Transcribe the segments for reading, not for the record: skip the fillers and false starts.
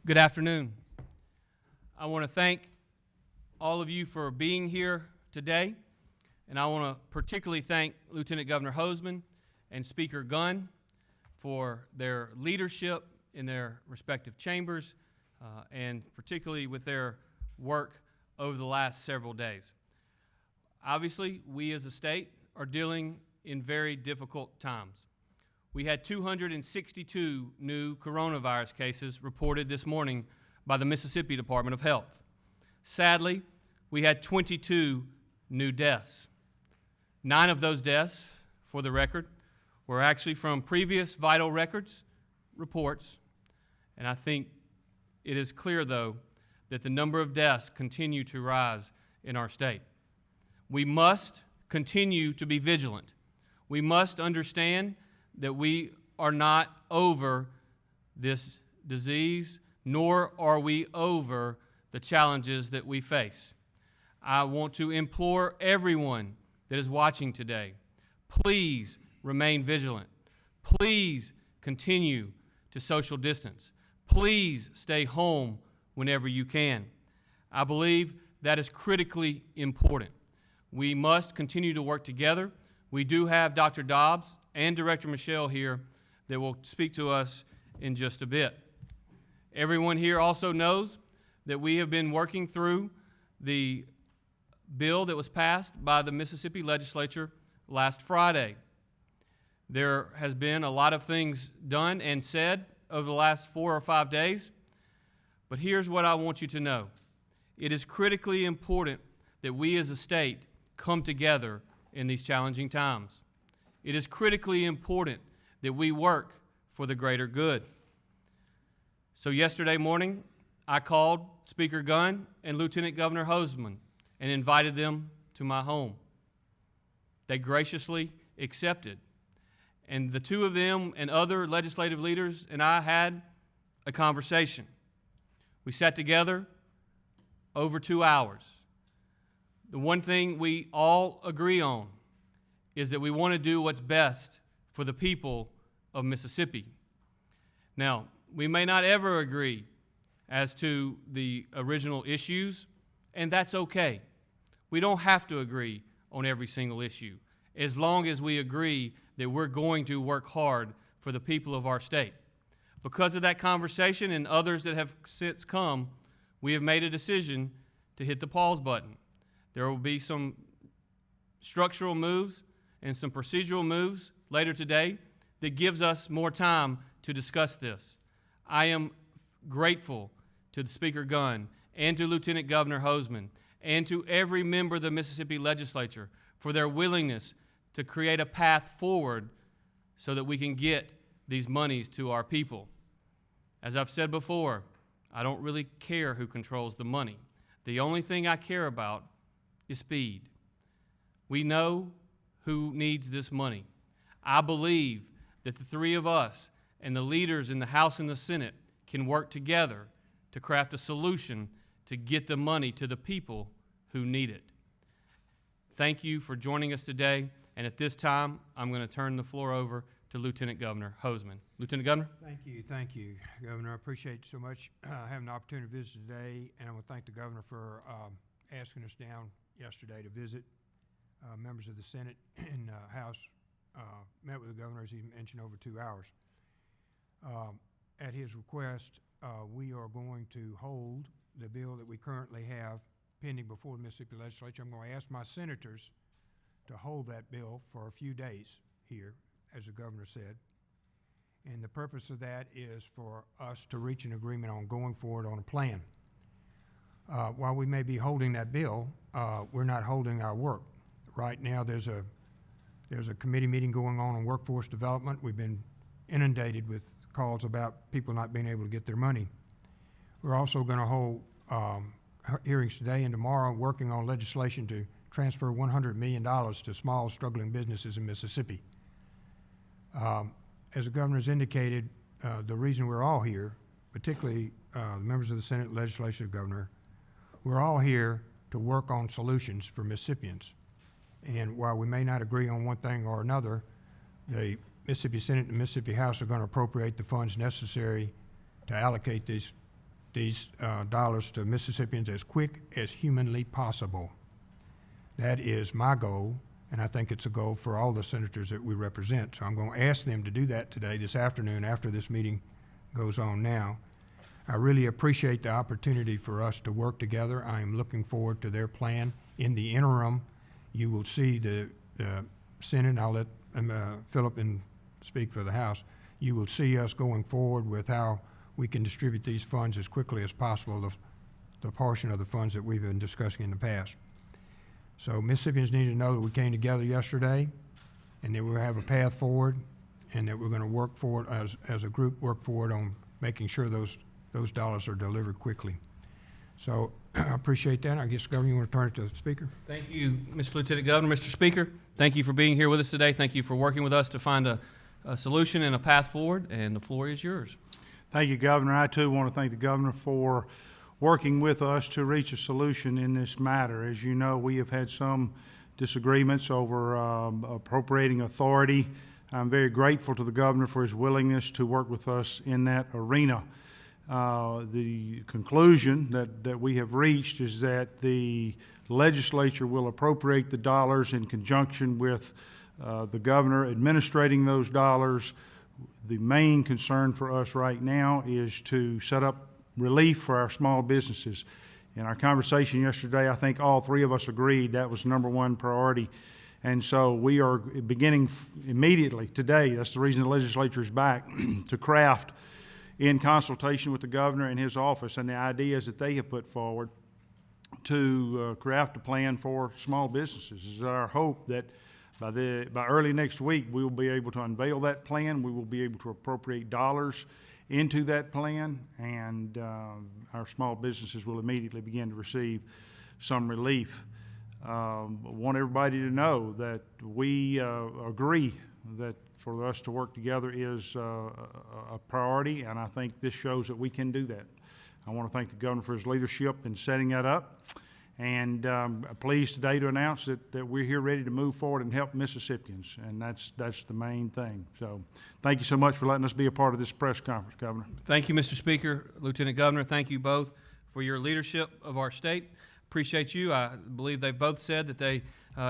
Good afternoon. I want to thank all of you for being here today, and I want to particularly thank Lieutenant Governor Hosemann and Speaker Gunn for their leadership in their respective chambers, and particularly with their work over the last several days. Obviously, we as a state are dealing in very difficult times. We had 262 new coronavirus cases reported this morning by the Mississippi Department of Health. Sadly, we had 22 new deaths. 9 of those deaths, for the record, were actually from previous vital records reports, and I think it is clear, though, that the number of deaths continue to rise in our state. We must continue to be vigilant. We must understand that we are not over this disease, nor are we over the challenges that we face. I want to implore everyone that is watching today, please remain vigilant. Please continue to social distance. Please stay home whenever you can. I believe that is critically important. We must continue to work together. We do have Dr. Dobbs and Director Michelle here that will speak to us in just a bit. Everyone here also knows that we have been working through the bill that was passed by the Mississippi legislature last Friday. There has been a lot of things done and said over the last 4 or 5 days, but here's what I want you to know. It is critically important that we as a state come together in these challenging times. It is critically important that we work for the greater good. So yesterday morning, I called Speaker Gunn and Lieutenant Governor Hosemann and invited them to my home. They graciously accepted. And the two of them and other legislative leaders and I had a conversation. We sat together over 2 hours. The one thing we all agree on is that we want to do what's best for the people of Mississippi. Now, we may not ever agree as to the original issues, and that's okay. We don't have to agree on every single issue, as long as we agree that we're going to work hard for the people of our state. Because of that conversation and others that have since come, we have made a decision to hit the pause button. There will be some structural moves and some procedural moves later today that gives us more time to discuss this. I am grateful to the Speaker Gunn and to Lieutenant Governor Hosemann and to every member of the Mississippi legislature for their willingness to create a path forward so that we can get these monies to our people. As I've said before, I don't really care who controls the money. The only thing I care about is speed. We know who needs this money. I believe that the three of us and the leaders in the House and the Senate can work together to craft a solution to get the money to the people who need it. Thank you for joining us today, and at this time, I'm going to turn the floor over to Lieutenant Governor Hosemann. Lieutenant Governor? Thank you, Governor. I appreciate so much having the opportunity to visit today, and I want to thank the Governor for asking us down yesterday to visit. Members of the Senate and House met with the Governor, as he mentioned, over 2 hours. At his request, we are going to hold the bill that we currently have pending before the Mississippi legislature. I'm going to ask my senators to hold that bill for a few days here, as the Governor said. And the purpose of that is for us to reach an agreement on going forward on a plan. While we may be holding that bill, we're not holding our work. Right now, there's a committee meeting going on workforce development. We've been inundated with calls about people not being able to get their money. We're also going to hold hearings today and tomorrow working on legislation to transfer $100 million to small, struggling businesses in Mississippi. As the Governor has indicated, the reason we're all here, particularly members of the Senate, legislature, Governor, we're all here to work on solutions for Mississippians. And while we may not agree on one thing or another, the Mississippi Senate and the Mississippi House are going to appropriate the funds necessary to allocate these these dollars to Mississippians as quick as humanly possible. That is my goal, and I think it's a goal for all the senators that we represent. So I'm going to ask them to do that today, this afternoon, after this meeting goes on now. I really appreciate the opportunity for us to work together. I am looking forward to their plan. In the interim, you will see the Senate, I'll let Philip speak for the House, you will see us going forward with how we can distribute these funds as quickly as possible, the portion of the funds that we've been discussing in the past. So Mississippians need to know that we came together yesterday and that we'll have a path forward and that we're going to work forward as a group, work forward on making sure those dollars are delivered quickly. So I appreciate that. I guess, Governor, you want to turn it to the Speaker? Thank you, Mr. Lieutenant Governor. Mr. Speaker, thank you for being here with us today. Thank you for working with us to find a solution and a path forward, and the floor is yours. Thank you, Governor. I, too, want to thank the Governor for working with us to reach a solution in this matter. As you know, we have had some disagreements over appropriating authority. I'm very grateful to the Governor for his willingness to work with us in that arena. The conclusion that we have reached is that the legislature will appropriate the dollars in conjunction with the Governor administrating those dollars. The main concern for us right now is to set up relief for our small businesses. In our conversation yesterday, I think all three of us agreed that was number one priority. And so we are beginning immediately today, that's the reason the legislature is back, to craft in consultation with the Governor and his office and the ideas that they have put forward to craft a plan for small businesses. It's our hope that by early next week, we will be able to unveil that plan. We will be able to appropriate dollars into that plan, and our small businesses will immediately begin to receive some relief. I want everybody to know that we agree that for us to work together is a priority, and I think this shows that we can do that. I want to thank the Governor for his leadership in setting that up. And I'm pleased today to announce that we're here ready to move forward and help Mississippians, and that's the main thing. So thank you so much for letting us be a part of this press conference, Governor. Thank you, Mr. Speaker, Lieutenant Governor. Thank you both for your leadership of our state. Appreciate you. I believe they both said that they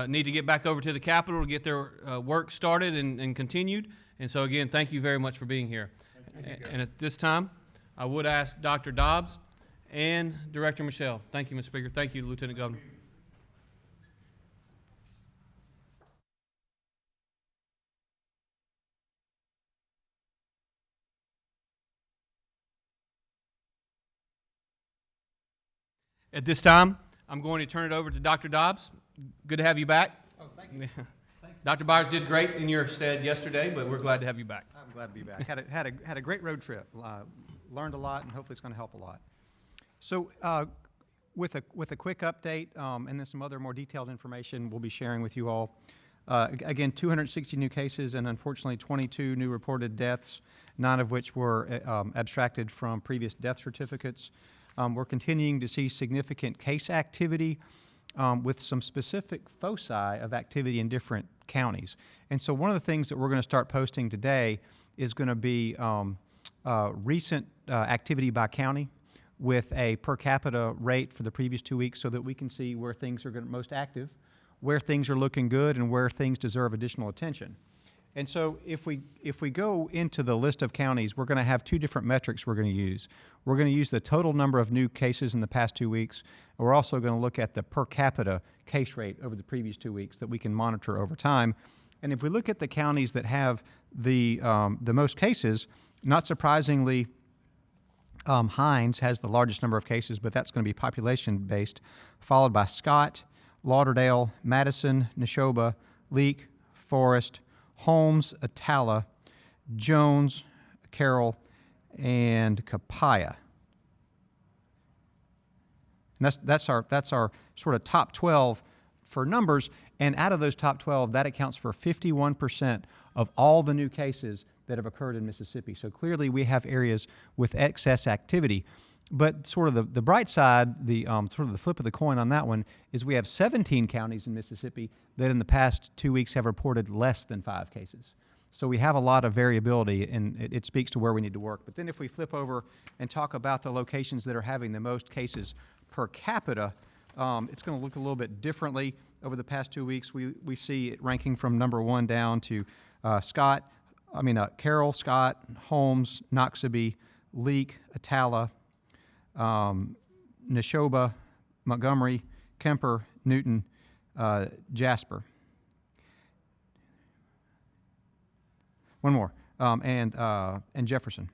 need to get back over to the Capitol to get their work started and continued. And so, again, thank you very much for being here. And at this time, I would ask Dr. Dobbs and Director Michelle. Thank you, Mr. Speaker. Thank you, Lieutenant Governor. At this time, I'm going to turn it over to Dr. Dobbs. Good to have you back. Oh, thank you. Dr. Byers did great in your stead yesterday, but we're glad to have you back. I'm glad to be back. Had a great road trip. Learned a lot, and hopefully it's going to help a lot. So, with a quick update and then some other more detailed information we'll be sharing with you all. Again, 260 new cases and unfortunately 22 new reported deaths, 9 of which were abstracted from previous death certificates. We're continuing to see significant case activity with some specific foci of activity in different counties. And so one of the things that we're going to start posting today is going to be recent activity by county with a per capita rate for the previous 2 weeks so that we can see where things are most active, where things are looking good, and where things deserve additional attention. And so if we go into the list of counties, we're going to have 2 different metrics we're going to use. We're going to use the total number of new cases in the past 2 weeks. And we're also going to look at the per capita case rate over the previous 2 weeks that we can monitor over time. And if we look at the counties that have the most cases, not surprisingly, Hinds has the largest number of cases, but that's going to be population-based, followed by Scott, Lauderdale, Madison, Neshoba, Leake, Forest, Holmes, Atala, Jones, Carroll, and Copiah. And that's our sort of top 12 for numbers, and out of those top 12, that accounts for 51% of all the new cases that have occurred in Mississippi. So clearly we have areas with excess activity. But sort of the bright side, sort of the flip of the coin on that one, is we have 17 counties in Mississippi that in the past 2 weeks have reported less than 5 cases. So we have a lot of variability, and it speaks to where we need to work. But then if we flip over and talk about the locations that are having the most cases per capita, it's going to look a little bit differently. Over the past 2 weeks, we see it ranking from number 1 down to Carroll, Scott, Holmes, Noxubee, Leake, Atala, Neshoba, Montgomery, Kemper, Newton, Jasper. One more, and Jefferson.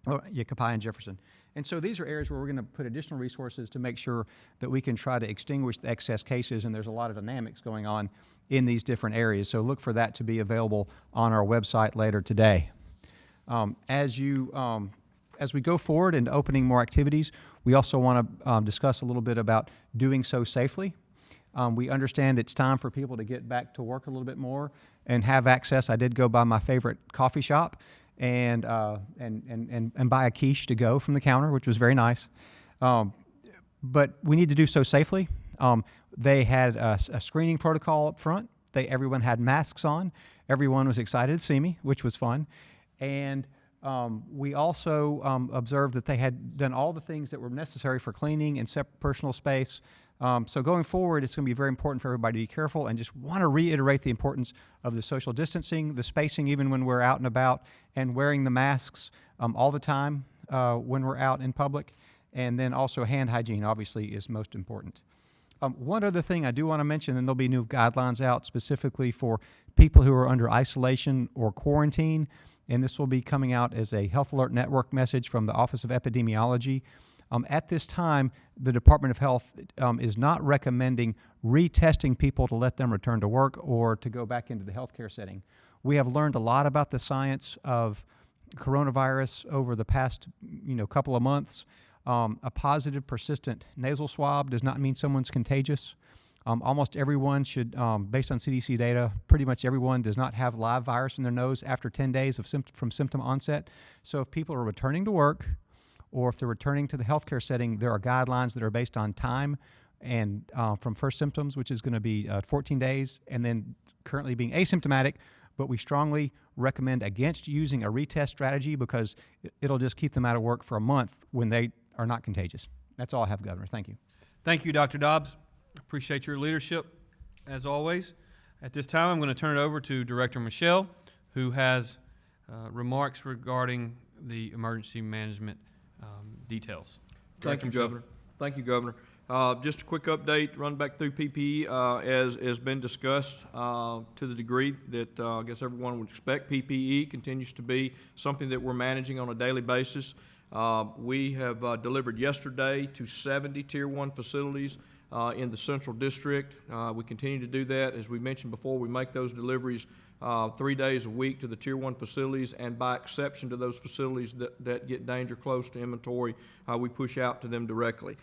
Oh, yeah, Copiah and Jefferson. And so these are areas where we're going to put additional resources to make sure that we can try to extinguish the excess cases, and there's a lot of dynamics going on in these different areas. So look for that to be available on our website later today. As we go forward into opening more activities, we also want to discuss a little bit about doing so safely. We understand it's time for people to get back to work a little bit more and have access. I did go by my favorite coffee shop and buy a quiche to go from the counter, which was very nice. But we need to do so safely. They had a screening protocol up front. Everyone had masks on. Everyone was excited to see me, which was fun. And we also observed that they had done all the things that were necessary for cleaning and separate personal space. So going forward, it's going to be very important for everybody to be careful, and just want to reiterate the importance of the social distancing, the spacing even when we're out and about, and wearing the masks all the time when we're out in public. And then also hand hygiene, obviously, is most important. One other thing I do want to mention, and there'll be new guidelines out specifically for people who are under isolation or quarantine, and this will be coming out as a Health Alert Network message from the Office of Epidemiology. At this time, the Department of Health is not recommending retesting people to let them return to work or to go back into the healthcare setting. We have learned a lot about the science of coronavirus over the past couple of months. A positive, persistent nasal swab does not mean someone's contagious. Almost everyone should, based on CDC data, pretty much everyone does not have live virus in their nose after 10 days from symptom onset. So if people are returning to work, or if they're returning to the healthcare setting, there are guidelines that are based on time and from first symptoms, which is going to be 14 days, and then currently being asymptomatic. But we strongly recommend against using a retest strategy because it'll just keep them out of work for a month when they are not contagious. That's all I have, Governor. Thank you. Thank you, Dr. Dobbs. Appreciate your leadership, as always. At this time, I'm going to turn it over to Director Michelle, who has remarks regarding the emergency management details. Thank you, Governor. Thank you, Governor. Just a quick update, run back through PPE as has been discussed to the degree that I guess everyone would expect. PPE continues to be something that we're managing on a daily basis. We have delivered yesterday to 70 Tier 1 facilities in the Central District. We continue to do that. As we mentioned before, we make those deliveries 3 days a week to the Tier 1 facilities, and by exception to those facilities that get danger close to inventory, we push out to them directly.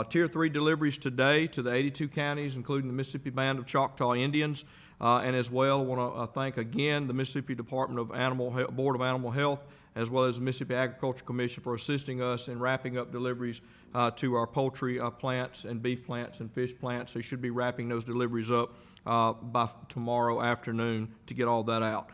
Tier 3 deliveries today to the 82 counties, including the Mississippi Band of Choctaw Indians, and as well, I want to thank again the Mississippi Department of Board of Animal Health, as well as the Mississippi Agriculture Commission for assisting us in wrapping up deliveries to our poultry plants and beef plants and fish plants. So you should be wrapping those deliveries up by tomorrow afternoon to get all that out.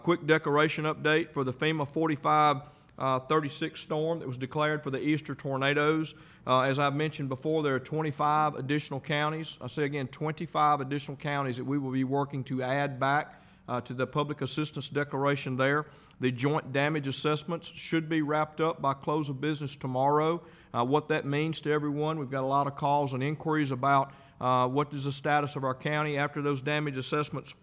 Quick declaration update for the FEMA 4536 storm that was declared for the Easter tornadoes. As I've mentioned before, there are 25 additional counties. I say again, 25 additional counties that we will be working to add back to the public assistance declaration there. The joint damage assessments should be wrapped up by close of business tomorrow. What that means to everyone, we've got a lot of calls and inquiries about what is the status of our county after those damage assessments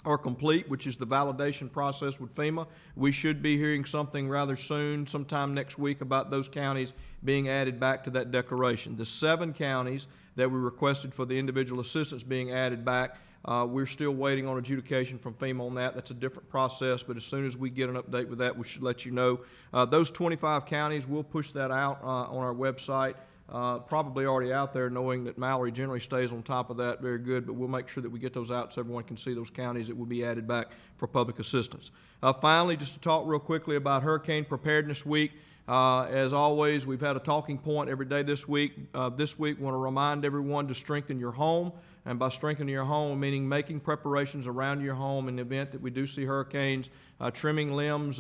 are complete, which is the validation process with FEMA. We should be hearing something rather soon, sometime next week, about those counties being added back to that declaration. The 7 counties that we requested for the individual assistance being added back, we're still waiting on adjudication from FEMA on that. That's a different process, but as soon as we get an update with that, we should let you know. Those 25 counties, we'll push that out on our website. Probably already out there, knowing that Mallory generally stays on top of that very good, but we'll make sure that we get those out so everyone can see those counties that will be added back for public assistance. Finally, just to talk real quickly about Hurricane Preparedness Week. As always, we've had a talking point every day this week. This week, we want to remind everyone to strengthen your home. And by strengthening your home, meaning making preparations around your home in the event that we do see hurricanes, trimming limbs,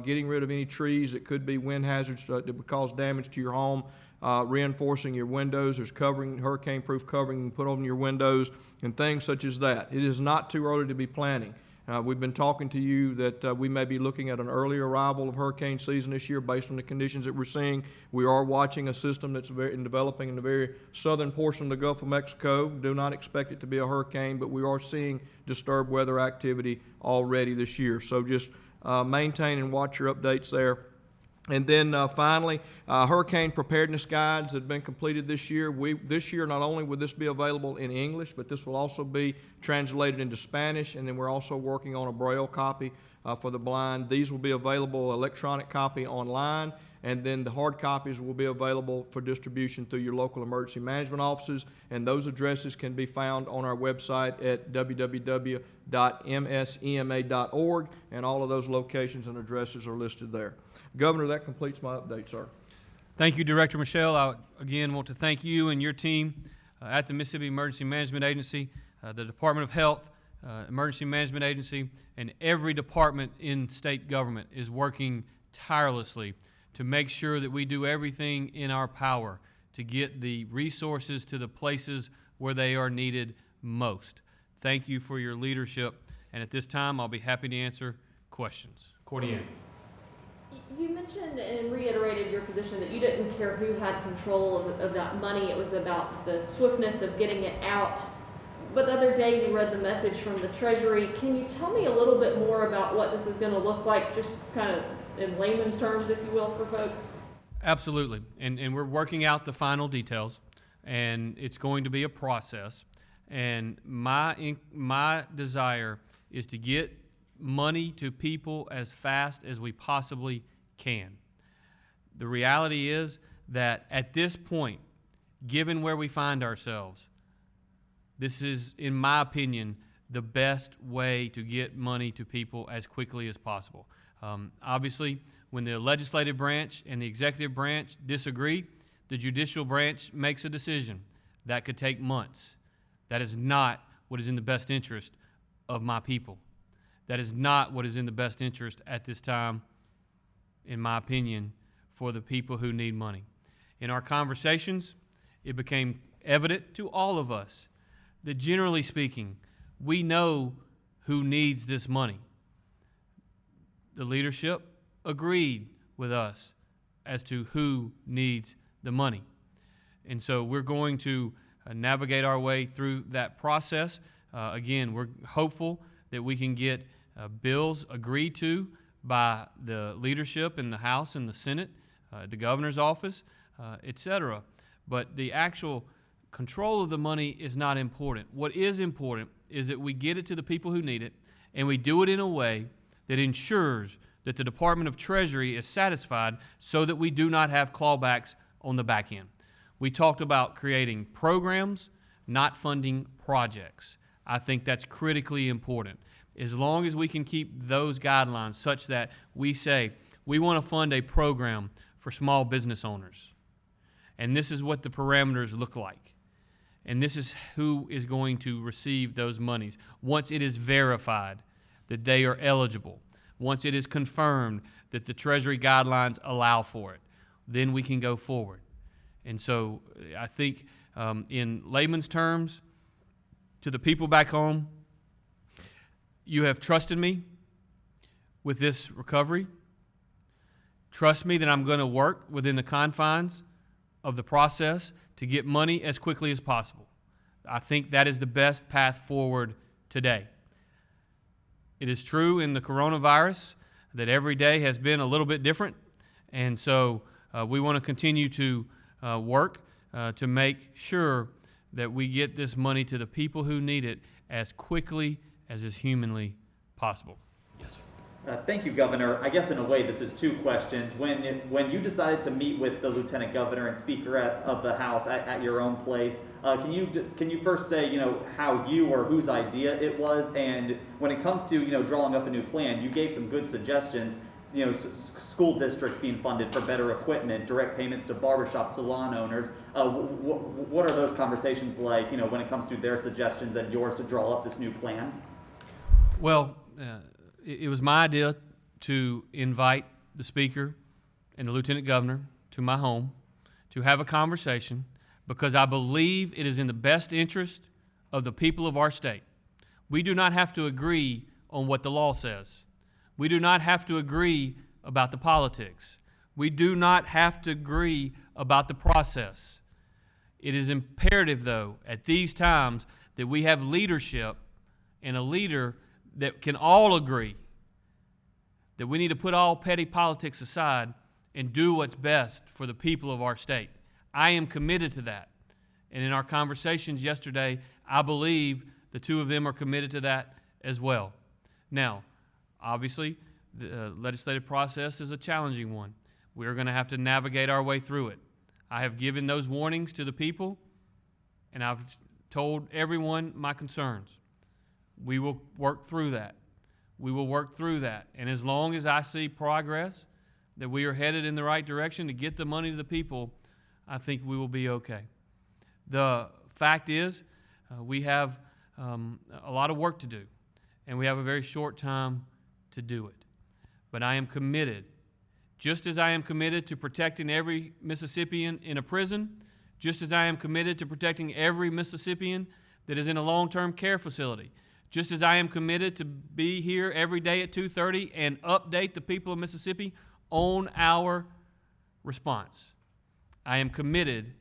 getting rid of any trees that could be wind hazards that would cause damage to your home, reinforcing your windows. There's hurricane-proof covering you can put on your windows, and things such as that. It is not too early to be planning. We've been talking to you that we may be looking at an early arrival of hurricane season this year based on the conditions that we're seeing. We are watching a system that's developing in the very southern portion of the Gulf of Mexico. Do not expect it to be a hurricane, but we are seeing disturbed weather activity already this year. So just maintain and watch your updates there. And then finally, hurricane preparedness guides have been completed this year. This year, not only will this be available in English, but this will also be translated into Spanish, and then we're also working on a Braille copy for the blind. These will be available electronic copy online, and then the hard copies will be available for distribution through your local emergency management offices, and those addresses can be found on our website at www.msema.org, and all of those locations and addresses are listed there. Governor, that completes my update, sir. Thank you, Director Michelle. I, again, want to thank you and your team at the Mississippi Emergency Management Agency, the Department of Health, Emergency Management Agency, and every department in state government is working tirelessly to make sure that we do everything in our power to get the resources to the places where they are needed most. Thank you for your leadership, and at this time, I'll be happy to answer questions. Cordian. You mentioned and reiterated your position that you didn't care who had control of that money. It was about the swiftness of getting it out. But the other day you read the message from the Treasury. Can you tell me a little bit more about what this is going to look like, just kind of in layman's terms, if you will, for folks? Absolutely. And we're working out the final details, and it's going to be a process. And my desire is to get money to people as fast as we possibly can. The reality is that at this point, given where we find ourselves, this is, in my opinion, the best way to get money to people as quickly as possible. Obviously, when the legislative branch and the executive branch disagree, the judicial branch makes a decision. That could take months. That is not what is in the best interest of my people. That is not what is in the best interest at this time, in my opinion, for the people who need money. In our conversations, it became evident to all of us that, generally speaking, we know who needs this money. The leadership agreed with us as to who needs the money. And so we're going to navigate our way through that process. Again, we're hopeful that we can get bills agreed to by the leadership in the House and the Senate, the governor's office, etc. But the actual control of the money is not important. What is important is that we get it to the people who need it, and we do it in a way that ensures that the Department of Treasury is satisfied so that we do not have clawbacks on the back end. We talked about creating programs, not funding projects. I think that's critically important. As long as we can keep those guidelines such that we say we want to fund a program for small business owners, and this is what the parameters look like, and this is who is going to receive those monies once it is verified that they are eligible, once it is confirmed that the Treasury guidelines allow for it, then we can go forward. And so I think in layman's terms, to the people back home, you have trusted me with this recovery. Trust me that I'm going to work within the confines of the process to get money as quickly as possible. I think that is the best path forward today. It is true in the coronavirus that every day has been a little bit different, and so we want to continue to work to make sure that we get this money to the people who need it as quickly as is humanly possible. Yes, sir. Thank you, Governor. I guess in a way this is two questions. When you decided to meet with the Lieutenant Governor and Speaker of the House at your own place, can you first say how you or whose idea it was? And when it comes to drawing up a new plan, you gave some good suggestions. school districts being funded for better equipment, direct payments to barbershop salon owners. What are those conversations like, when it comes to their suggestions and yours to draw up this new plan? Well, it was my idea to invite the Speaker and the Lieutenant Governor to my home to have a conversation because I believe it is in the best interest of the people of our state. We do not have to agree on what the law says. We do not have to agree about the politics. We do not have to agree about the process. It is imperative, though, at these times that we have leadership and a leader that can all agree that we need to put all petty politics aside and do what's best for the people of our state. I am committed to that. And in our conversations yesterday, I believe the two of them are committed to that as well. Now, obviously, the legislative process is a challenging one. We're going to have to navigate our way through it. I have given those warnings to the people, and I've told everyone my concerns. We will work through that. We will work through that. And as long as I see progress, that we are headed in the right direction to get the money to the people, I think we will be okay. The fact is, we have a lot of work to do, and we have a very short time to do it. But I am committed, just as I am committed to protecting every Mississippian in a prison, just as I am committed to protecting every Mississippian that is in a long-term care facility, just as I am committed to be here every day at 2:30 and update the people of Mississippi on our response. I am committed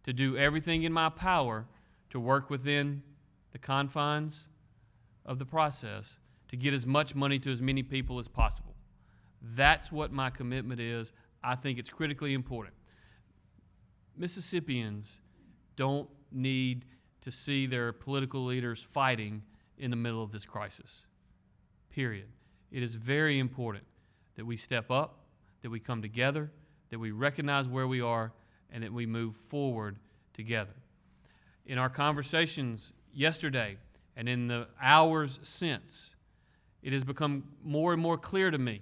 to do everything in my power to work within the confines of the process to get as much money to as many people as possible. That's what my commitment is. I think it's critically important. Mississippians don't need to see their political leaders fighting in the middle of this crisis, period. It is very important that we step up, that we come together, that we recognize where we are, and that we move forward together. In our conversations yesterday and in the hours since, it has become more and more clear to me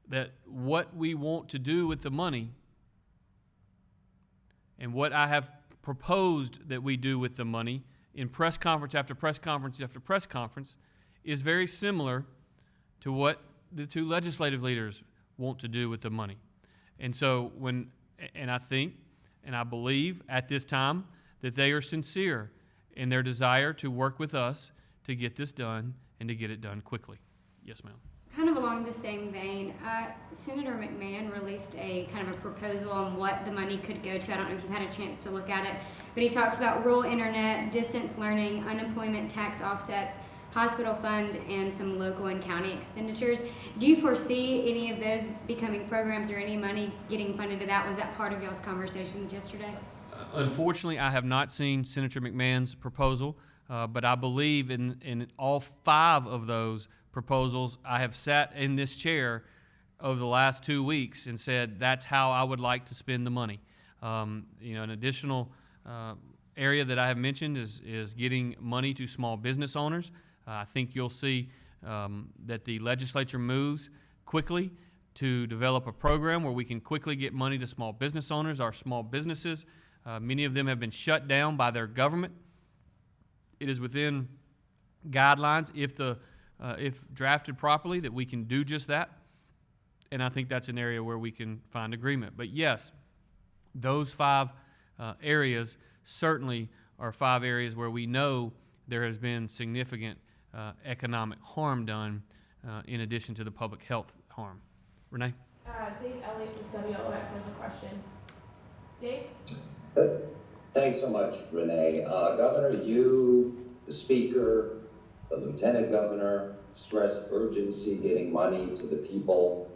that what we want to do with the money and what I have proposed that we do with the money in press conference after press conference after press conference is very similar to what the two legislative leaders want to do with the money. And so I think and I believe at this time that they are sincere in their desire to work with us to get this done and to get it done quickly. Yes, ma'am. Kind of along the same vein, Senator McMahon released a kind of a proposal on what the money could go to. I don't know if you've had a chance to look at it, but he talks about rural internet, distance learning, unemployment tax offsets, hospital fund, and some local and county expenditures. Do you foresee any of those becoming programs or any money getting funded to that? Was that part of y'all's conversations yesterday? Unfortunately, I have not seen Senator McMahon's proposal, but I believe in all 5 of those proposals. I have sat in this chair over the last 2 weeks and said that's how I would like to spend the money. An additional area that I have mentioned is getting money to small business owners. I think you'll see that the legislature moves quickly to develop a program where we can quickly get money to small business owners. Our small businesses, many of them have been shut down by their government. It is within guidelines, if drafted properly, that we can do just that. And I think that's an area where we can find agreement. But yes, those 5 areas certainly are 5 areas where we know there has been significant economic harm done in addition to the public health harm. Renee? Dave Elliott with WOX has a question. Dave? Thanks so much, Renee. Governor, you, the Speaker, the Lieutenant Governor stressed urgency getting money to the people,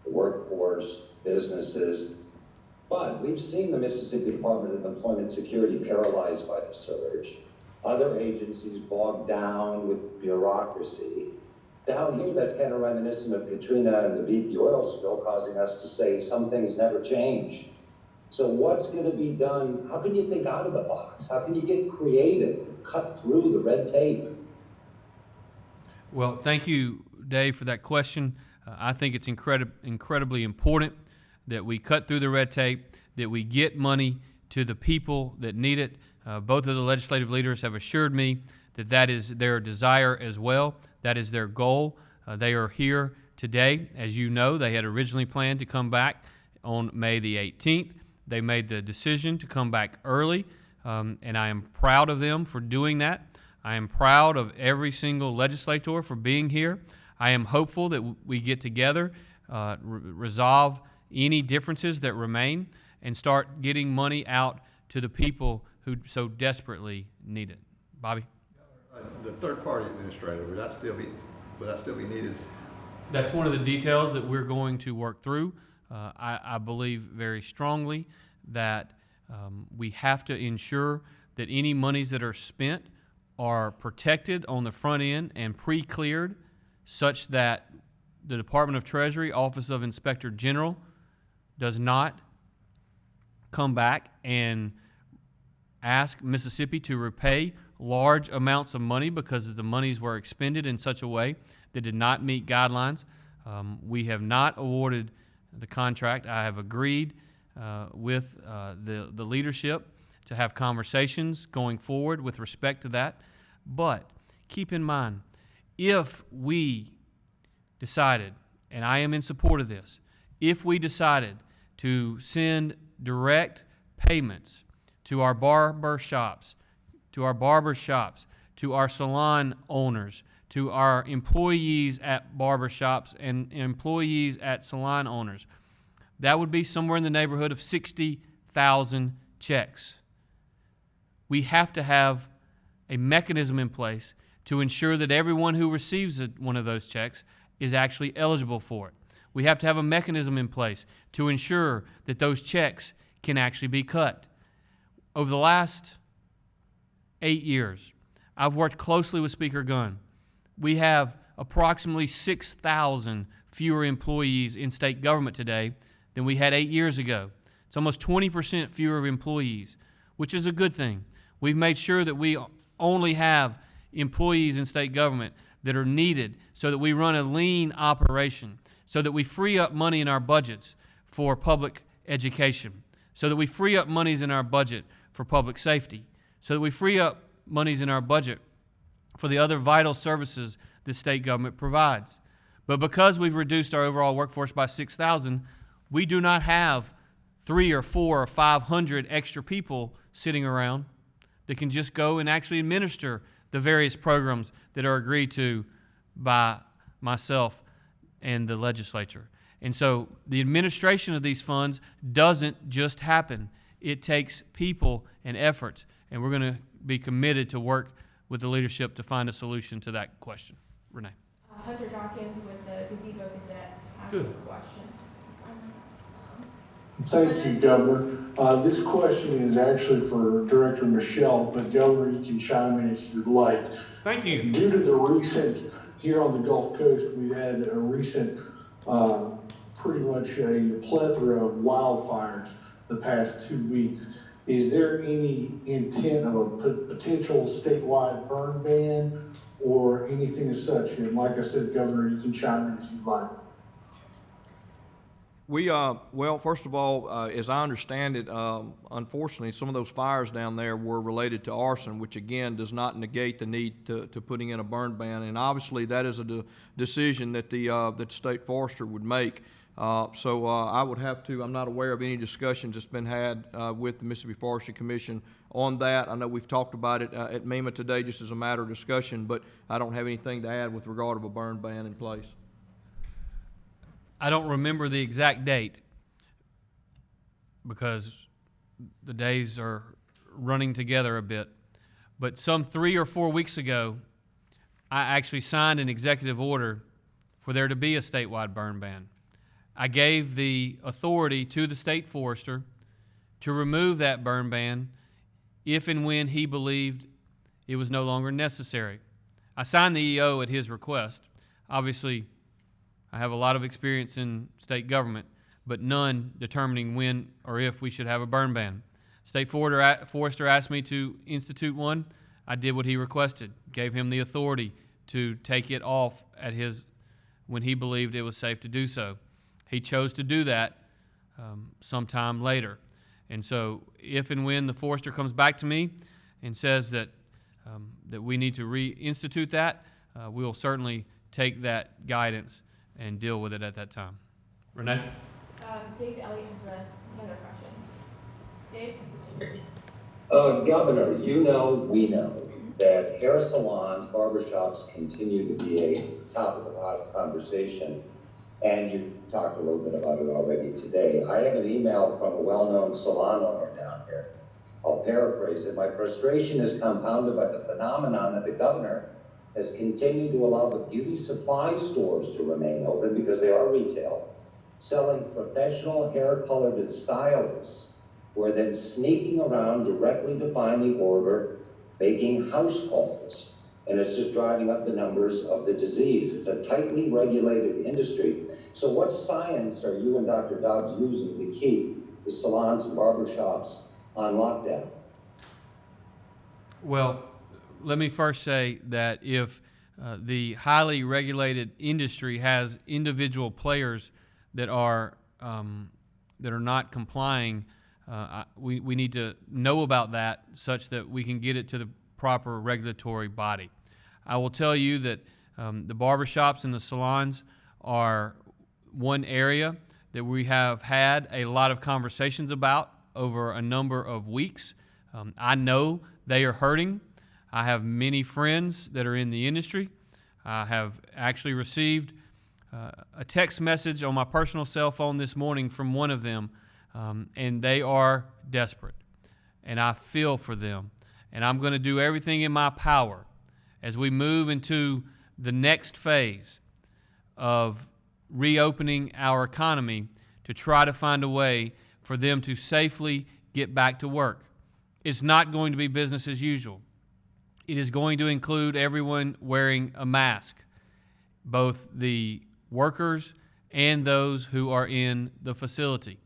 the workforce, businesses. But we've seen the Mississippi Department of Employment Security paralyzed by the surge. Other agencies bogged down with bureaucracy. Down here, that's kind of reminiscent of Katrina and the BP oil spill, causing us to say some things never change. So what's going to be done? How can you think out of the box? How can you get creative and cut through the red tape? Well, thank you, Dave, for that question. I think it's incredibly important that we cut through the red tape, that we get money to the people that need it. Both of the legislative leaders have assured me that that is their desire as well. That is their goal. They are here today. As you know, they had originally planned to come back on May the 18th. They made the decision to come back early, and I am proud of them for doing that. I am proud of every single legislator for being here. I am hopeful that we get together, resolve any differences that remain, and start getting money out to the people who so desperately need it. Bobby? The third-party administrator, would that still be needed? That's one of the details that we're going to work through. I believe very strongly that we have to ensure that any monies that are spent are protected on the front end and pre-cleared such that the Department of Treasury, Office of Inspector General, does not come back and ask Mississippi to repay large amounts of money because the monies were expended in such a way that did not meet guidelines. We have not awarded the contract. I have agreed with the leadership to have conversations going forward with respect to that. But keep in mind, if we decided, and I am in support of this, if we decided to send direct payments to our barber shops, to our salon owners, to our employees at barbershops and employees at salon owners, that would be somewhere in the neighborhood of 60,000 checks. We have to have a mechanism in place to ensure that everyone who receives one of those checks is actually eligible for it. We have to have a mechanism in place to ensure that those checks can actually be cut. Over the last 8 years, I've worked closely with Speaker Gunn. We have approximately 6,000 fewer employees in state government today than we had 8 years ago. It's almost 20% fewer employees, which is a good thing. We've made sure that we only have employees in state government that are needed so that we run a lean operation, so that we free up money in our budgets for public education, so that we free up monies in our budget for public safety, so that we free up monies in our budget for the other vital services the state government provides. But because we've reduced our overall workforce by 6,000, we do not have 300 or 400 or 500 extra people sitting around that can just go and actually administer the various programs that are agreed to by myself and the legislature. And so the administration of these funds doesn't just happen. It takes people and effort, and we're going to be committed to work with the leadership to find a solution to that question. Renee. Hunter Dawkins with the Gazebo Gazette asked Good. a question. Thank you, Governor. This question is actually for Director Michelle, but Governor, you can chime in if you'd like. Thank you. Due to the recent, here on the Gulf Coast, we've had a recent, pretty much a plethora of wildfires the past 2 weeks. Is there any intent of a potential statewide burn ban or anything as such? And like I said, Governor, you can chime in if you'd like. Well, first of all, as I understand it, unfortunately, some of those fires down there were related to arson, which again does not negate the need to putting in a burn ban. And obviously, that is a decision that the state forester would make. So I would have to, I'm not aware of any discussions that's been had with the Mississippi Forestry Commission on that. I know we've talked about it at MEMA today just as a matter of discussion, but I don't have anything to add with regard of a burn ban in place. I don't remember the exact date because the days are running together a bit, but some 3 or 4 weeks ago, I actually signed an executive order for there to be a statewide burn ban. I gave the authority to the state forester to remove that burn ban if and when he believed it was no longer necessary. I signed the EO at his request. Obviously, I have a lot of experience in state government, but none determining when or if we should have a burn ban. State forester asked me to institute one. I did what he requested, gave him the authority to take it off at his when he believed it was safe to do so. He chose to do that sometime later. And so if and when the forester comes back to me and says that, that we need to reinstitute that, we will certainly take that guidance and deal with it at that time. Renee? Dave Elliott has another question. Dave? Governor, you know, we know that hair salons, barbershops continue to be a topic of conversation, and you talked a little bit about it already today. I have an email from a well-known salon owner down here. I'll paraphrase it. My frustration is compounded by the phenomenon that the governor has continued to allow the beauty supply stores to remain open because they are retail, selling professional hair color to stylists who are then sneaking around directly to find the order, making house calls, and it's just driving up the numbers of the disease. It's a tightly regulated industry. So what science are you and Dr. Dobbs using to keep the salons and barbershops on lockdown? Well, let me first say that if the highly regulated industry has individual players that are not complying, we need to know about that such that we can get it to the proper regulatory body. I will tell you that the barbershops and the salons are one area that we have had a lot of conversations about over a number of weeks. I know they are hurting. I have many friends that are in the industry. I have actually received a text message on my personal cell phone this morning from one of them, and they are desperate. And I feel for them. And I'm going to do everything in my power as we move into the next phase of reopening our economy to try to find a way for them to safely get back to work. It's not going to be business as usual. It is going to include everyone wearing a mask, both the workers and those who are in the facility.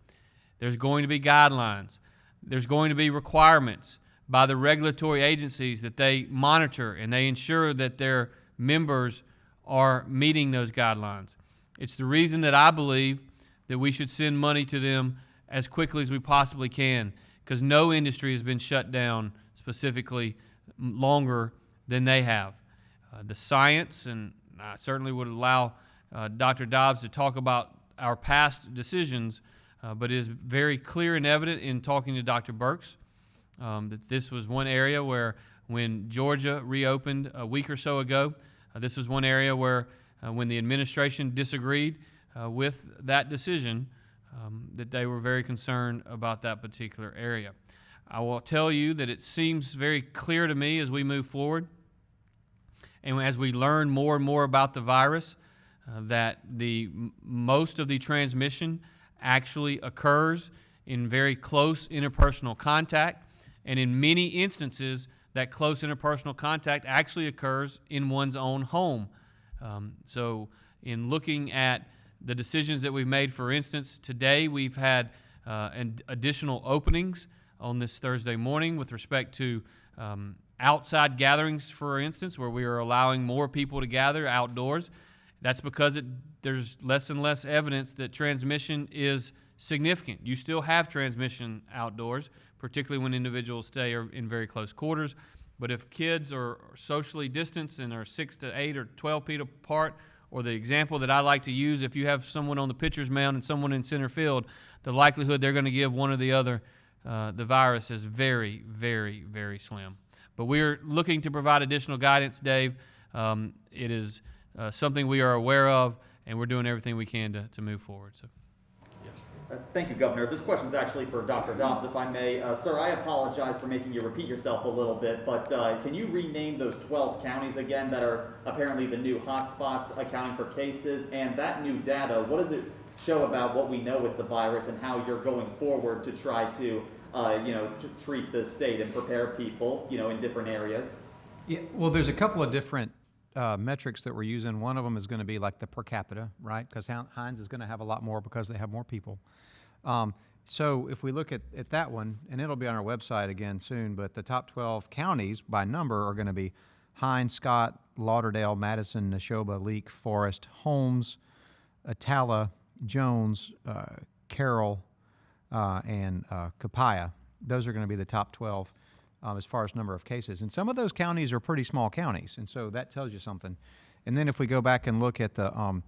There's going to be guidelines. There's going to be requirements by the regulatory agencies that they monitor and they ensure that their members are meeting those guidelines. It's the reason that I believe that we should send money to them as quickly as we possibly can, because no industry has been shut down specifically longer than they have. The science, and I certainly would allow Dr. Dobbs to talk about our past decisions, but it is very clear and evident in talking to Dr. Burks that this was one area where when Georgia reopened a week or so ago, this was one area where when the administration disagreed with that decision, that they were very concerned about that particular area. I will tell you that it seems very clear to me as we move forward and as we learn more and more about the virus that most of the transmission actually occurs in very close interpersonal contact, and in many instances that close interpersonal contact actually occurs in one's own home. So in looking at the decisions that we've made, for instance, today we've had additional openings on this Thursday morning with respect to outside gatherings, for instance, where we are allowing more people to gather outdoors. That's because there's less and less evidence that transmission is significant. You still have transmission outdoors, particularly when individuals stay in very close quarters. But if kids are socially distanced and are 6 to 8 or 12 feet apart, or the example that I like to use, if you have someone on the pitcher's mound and someone in center field, the likelihood they're going to give one or the other the virus is very, very, very slim. But we are looking to provide additional guidance, Dave. It is something we are aware of, and we're doing everything we can to move forward. So, yes. Thank you, Governor. This question is actually for Dr. Dobbs, if I may. Sir, I apologize for making you repeat yourself a little bit, but can you rename those 12 counties again that are apparently the new hotspots accounting for cases? And that new data, what does it show about what we know with the virus and how you're going forward to try to, to treat the state and prepare people, in different areas? Yeah, well, there's a couple of different metrics that we're using. One of them is going to be like the per capita, right? Because Hines is going to have a lot more because they have more people. So if we look at that one, and it'll be on our website again soon, but the top 12 counties by number are going to be Hines, Scott, Lauderdale, Madison, Neshoba, Leak, Forest, Holmes, Atala, Jones, Carroll, and Copiah. Those are going to be the top 12 as far as number of cases. And some of those counties are pretty small counties, and so that tells you something. And then if we go back and look at the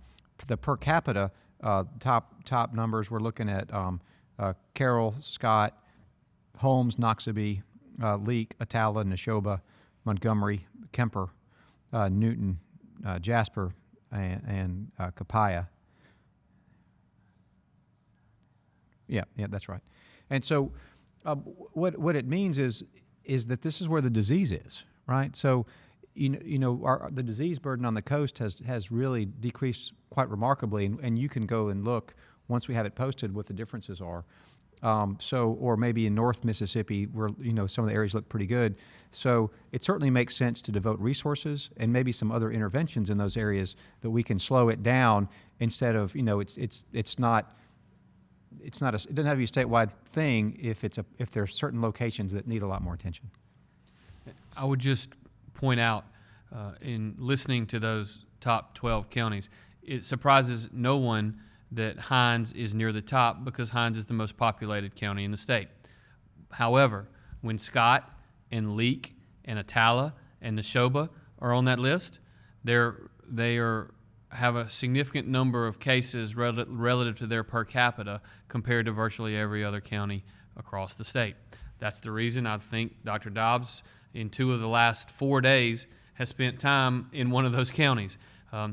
per capita top numbers, we're looking at Carroll, Scott, Holmes, Noxubee, Leak, Atala, Neshoba, Montgomery, Kemper, Newton, Jasper, and Copiah. Yeah, that's right. And so what it means is that this is where the disease is, right? So the disease burden on the coast has really decreased quite remarkably, and you can go and look once we have it posted what the differences are. Or maybe in North Mississippi where some of the areas look pretty good. So it certainly makes sense to devote resources and maybe some other interventions in those areas that we can slow it down instead of it doesn't have to be a statewide thing if there are certain locations that need a lot more attention. I would just point out in listening to those top 12 counties, it surprises no one that Hines is near the top because Hines is the most populated county in the state. However, when Scott and Leak and Atala and Neshoba are on that list, they have a significant number of cases relative to their per capita compared to virtually every other county across the state. That's the reason I think Dr. Dobbs, in 2 of the last 4 days, has spent time in one of those counties.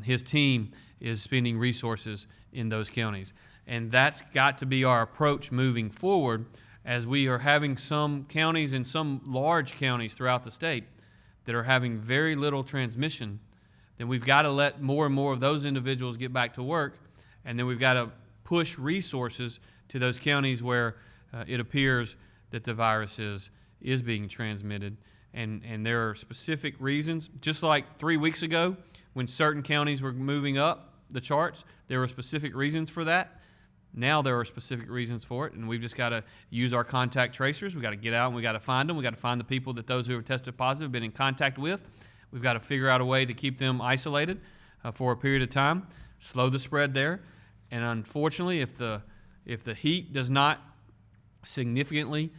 His team is spending resources in those counties. And that's got to be our approach moving forward, as we are having some counties and some large counties throughout the state that are having very little transmission. Then we've got to let more and more of those individuals get back to work, and then we've got to push resources to those counties where it appears that the virus is being transmitted. And there are specific reasons. Just like 3 weeks ago, when certain counties were moving up the charts, there were specific reasons for that. Now there are specific reasons for it, and we've just got to use our contact tracers. We've got to get out and we've got to find them. We've got to find the people that those who have tested positive have been in contact with. We've got to figure out a way to keep them isolated for a period of time, slow the spread there. And unfortunately, if the heat does not significantly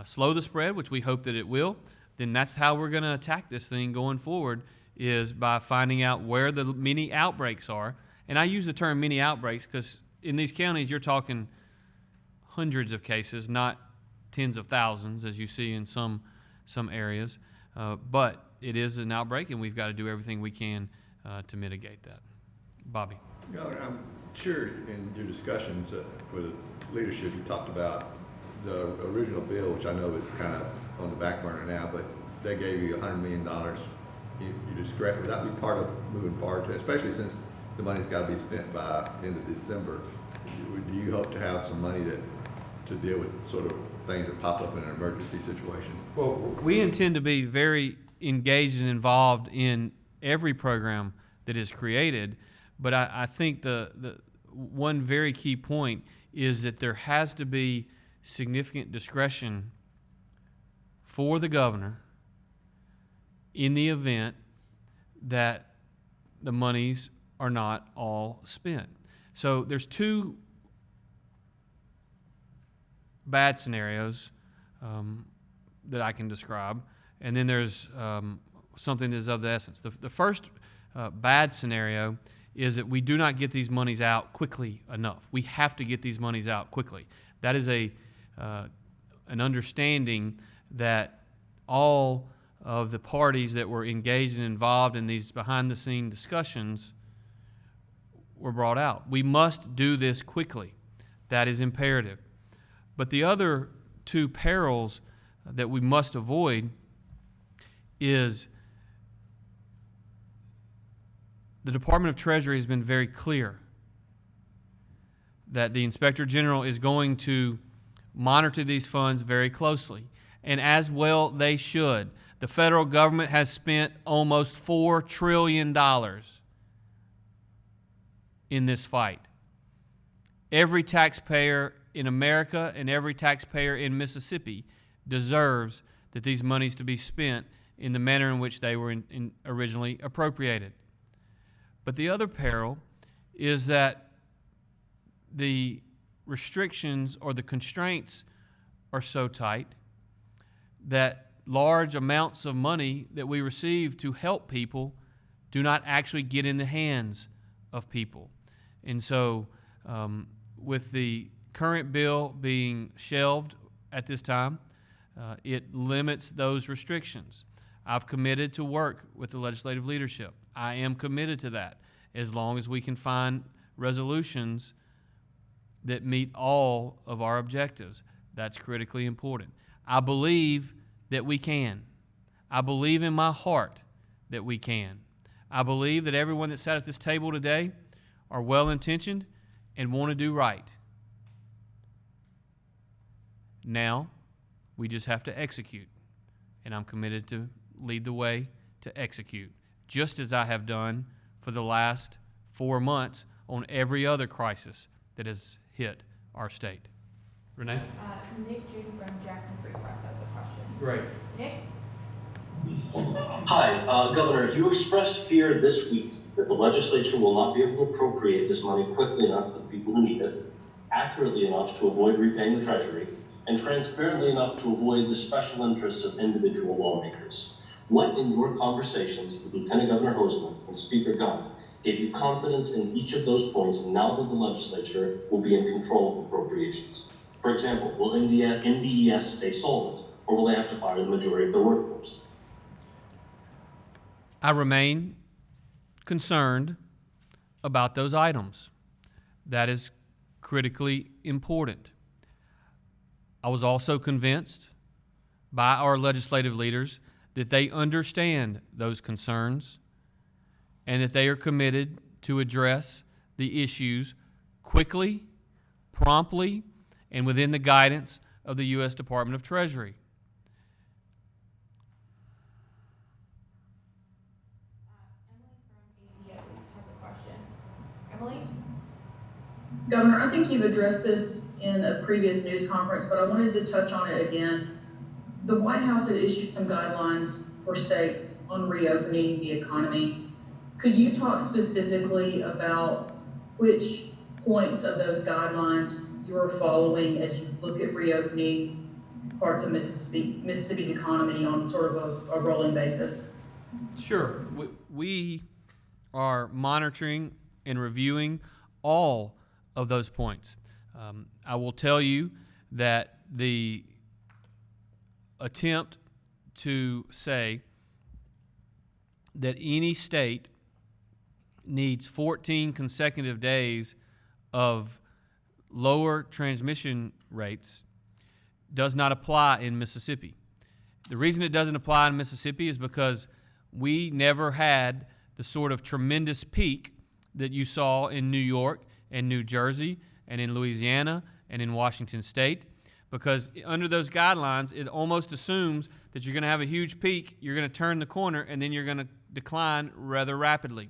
slow the spread, which we hope that it will, then that's how we're going to attack this thing going forward, is by finding out where the mini outbreaks are. And I use the term mini outbreaks because in these counties you're talking hundreds of cases, not tens of thousands as you see in some areas. But it is an outbreak, and we've got to do everything we can to mitigate that. Bobby. Governor, I'm sure in your discussions with leadership, you talked about the original bill, which I know is kind of on the back burner now, but they gave you $100 million. You described, would that be part of moving forward, especially since the money's got to be spent by end of December? Do you hope to have some money to deal with sort of things that pop up in an emergency situation? Well, we intend to be very engaged and involved in every program that is created, but I think the one very key point is that there has to be significant discretion for the governor in the event that the monies are not all spent. So there's 2 bad scenarios that I can describe, and then there's something that is of the essence. The first bad scenario is that we do not get these monies out quickly enough. We have to get these monies out quickly. That is an understanding that all of the parties that were engaged and involved in these behind-the-scene discussions were brought out. We must do this quickly. That is imperative. But the other 2 perils that we must avoid is the Department of Treasury has been very clear that the Inspector General is going to monitor these funds very closely, and as well they should. The federal government has spent almost $4 trillion in this fight. Every taxpayer in America and every taxpayer in Mississippi deserves that these monies to be spent in the manner in which they were originally appropriated. But the other peril is that the restrictions or the constraints are so tight that large amounts of money that we receive to help people do not actually get in the hands of people. And so with the current bill being shelved at this time, it limits those restrictions. I've committed to work with the legislative leadership. I am committed to that as long as we can find resolutions that meet all of our objectives. That's critically important. I believe that we can. I believe in my heart that we can. I believe that everyone that sat at this table today are well-intentioned and want to do right. Now, we just have to execute, and I'm committed to lead the way to execute, just as I have done for the last 4 months on every other crisis that has hit our state. Renee? Nick Jude from Jackson Free Press has a question. Great. Nick? Hi, Governor, you expressed fear this week that the legislature will not be able to appropriate this money quickly enough for the people who need it, accurately enough to avoid repaying the Treasury, and transparently enough to avoid the special interests of individual lawmakers. What in your conversations with Lieutenant Governor Hosemann and Speaker Gunn gave you confidence in each of those points now that the legislature will be in control of appropriations? For example, will NDES stay solvent, or will they have to fire the majority of their workforce? I remain concerned about those items. That is critically important. I was also convinced by our legislative leaders that they understand those concerns and that they are committed to address the issues quickly, promptly, and within the guidance of the U.S. Department of Treasury. Emily from APB has a question. Emily? Governor, I think you've addressed this in a previous news conference, but I wanted to touch on it again. The White House had issued some guidelines for states on reopening the economy. Could you talk specifically about which points of those guidelines you're following as you look at reopening parts of Mississippi's economy on sort of a rolling basis? Sure. We are monitoring and reviewing all of those points. I will tell you that the attempt to say that any state needs 14 consecutive days of lower transmission rates does not apply in Mississippi. The reason it doesn't apply in Mississippi is because we never had the sort of tremendous peak that you saw in New York and New Jersey and in Louisiana and in Washington State, because under those guidelines, it almost assumes that you're going to have a huge peak, you're going to turn the corner, and then you're going to decline rather rapidly.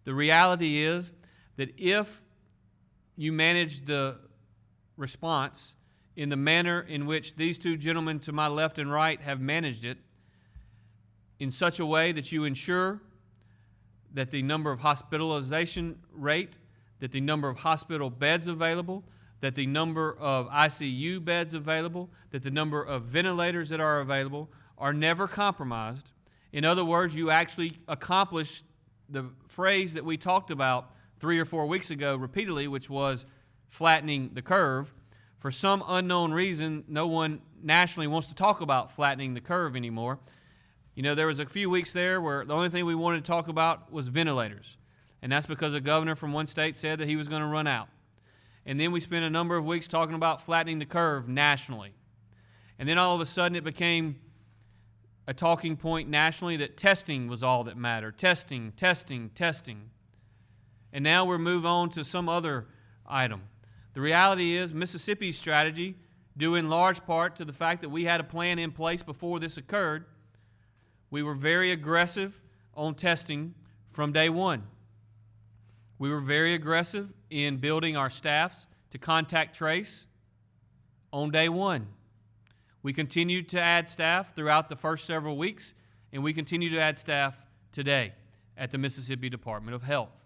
The reality is that if you manage the response in the manner in which these two gentlemen to my left and right have managed it, in such a way that you ensure that the number of hospitalization rate, that the number of hospital beds available, that the number of ICU beds available, that the number of ventilators that are available are never compromised. In other words, you actually accomplish the phrase that we talked about 3 or 4 weeks ago repeatedly, which was flattening the curve. For some unknown reason, no one nationally wants to talk about flattening the curve anymore. You know, there was a few weeks there where the only thing we wanted to talk about was ventilators. And that's because a governor from one state said that he was going to run out. And then we spent a number of weeks talking about flattening the curve nationally. And then all of a sudden it became a talking point nationally that testing was all that mattered. Testing, testing, testing. And now we're moving on to some other item. The reality is Mississippi's strategy, due in large part to the fact that we had a plan in place before this occurred, we were very aggressive on testing from day one. We were very aggressive in building our staffs to contact trace on day one. We continued to add staff throughout the first several weeks, and we continue to add staff today at the Mississippi Department of Health.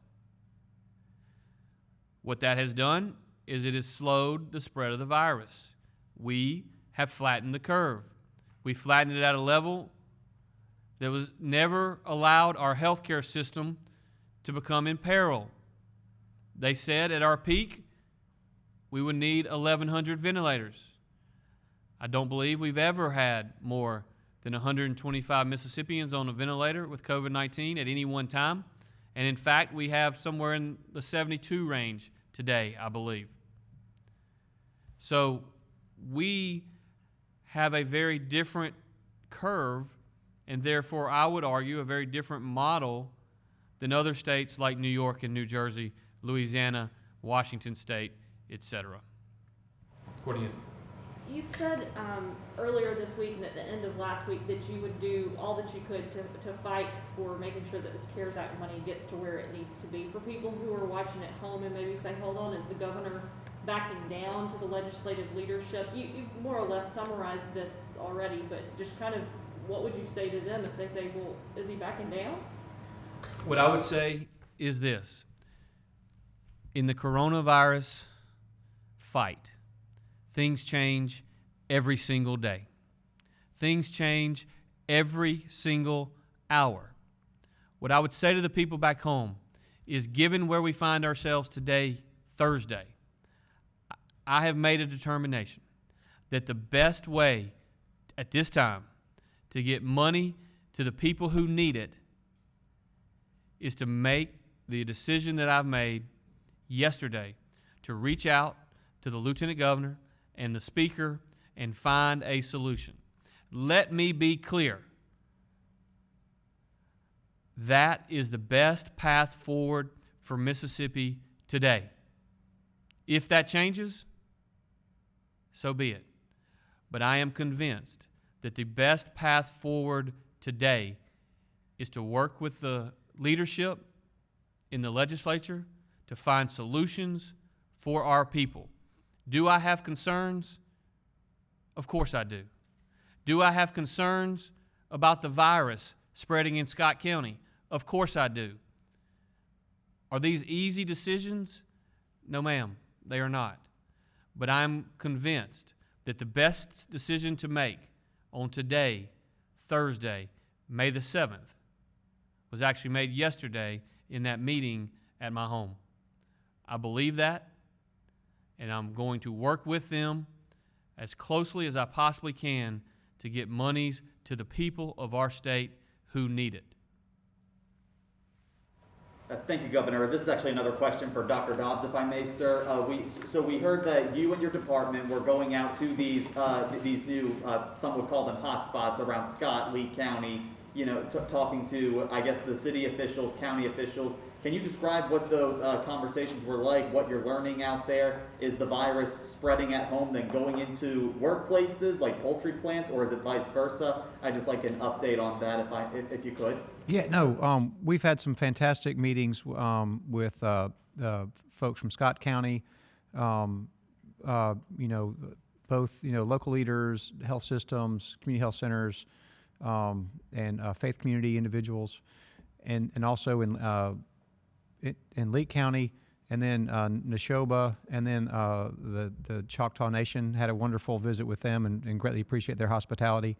What that has done is it has slowed the spread of the virus. We have flattened the curve. We flattened it at a level that was never allowed our healthcare system to become in peril. They said at our peak we would need 1,100 ventilators. I don't believe we've ever had more than 125 Mississippians on a ventilator with COVID-19 at any one time. And in fact, we have somewhere in the 72 range today, I believe. So we have a very different curve, and therefore I would argue a very different model than other states like New York and New Jersey, Louisiana, Washington State, etc. Courtney. You said earlier this week and at the end of last week that you would do all that you could to fight for making sure that this CARES Act money gets to where it needs to be. For people who are watching at home and maybe say, hold on, is the governor backing down to the legislative leadership? You've more or less summarized this already, but just kind of what would you say to them if they say, well, is he backing down? What I would say is this. In the coronavirus fight, things change every single day. Things change every single hour. What I would say to the people back home is, given where we find ourselves today, Thursday, I have made a determination that the best way at this time to get money to the people who need it is to make the decision that I've made yesterday to reach out to the Lieutenant Governor and the Speaker and find a solution. Let me be clear. That is the best path forward for Mississippi today. If that changes, so be it. But I am convinced that the best path forward today is to work with the leadership in the legislature to find solutions for our people. Do I have concerns? Of course I do. Do I have concerns about the virus spreading in Scott County? Of course I do. Are these easy decisions? No, ma'am, they are not. But I'm convinced that the best decision to make on today, Thursday, May the 7th, was actually made yesterday in that meeting at my home. I believe that, and I'm going to work with them as closely as I possibly can to get monies to the people of our state who need it. Thank you, Governor. This is actually another question for Dr. Dobbs, if I may, sir. We heard that you and your department were going out to these new, some would call them hotspots around Scott, Lee County, talking to, I guess, the city officials, county officials. Can you describe what those conversations were like, what you're learning out there? Is the virus spreading at home then going into workplaces like poultry plants, or is it vice versa? I'd just like an update on that if you could. Yeah, no, we've had some fantastic meetings with folks from Scott County, both local leaders, health systems, community health centers, and faith community individuals, and also in Lee County, and then Neshoba, and then the Choctaw Nation. Had a wonderful visit with them and greatly appreciate their hospitality.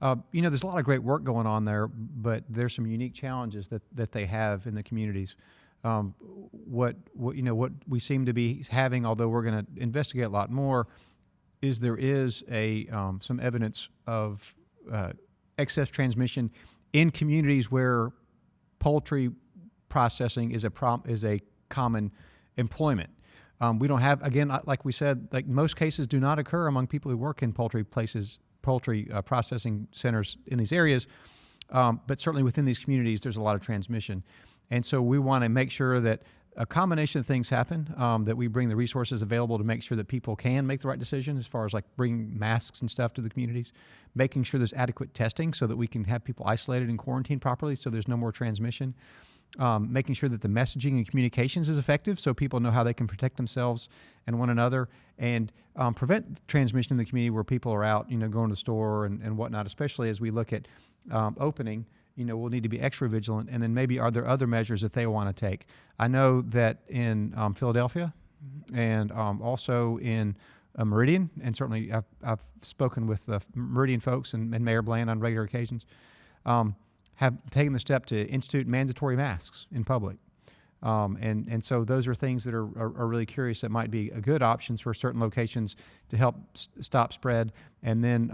There's a lot of great work going on there, but there's some unique challenges that they have in the communities. What we seem to be having, although we're going to investigate a lot more, is there is some evidence of excess transmission in communities where poultry processing is a common employment. We don't have, again, like we said, like most cases do not occur among people who work in poultry processing centers in these areas, but certainly within these communities, there's a lot of transmission. And so we want to make sure that a combination of things happen, that we bring the resources available to make sure that people can make the right decision as far as like bringing masks and stuff to the communities, making sure there's adequate testing so that we can have people isolated and quarantined properly so there's no more transmission. making sure that the messaging and communications is effective so people know how they can protect themselves and one another, and prevent transmission in the community where people are out, going to the store and whatnot, especially as we look at opening. We'll need to be extra vigilant, and then maybe are there other measures that they want to take. I know that in Philadelphia and also in Meridian, and certainly I've spoken with the Meridian folks and Mayor Bland on regular occasions, have taken the step to institute mandatory masks in public. And so those are things that are really curious that might be good options for certain locations to help stop spread. And then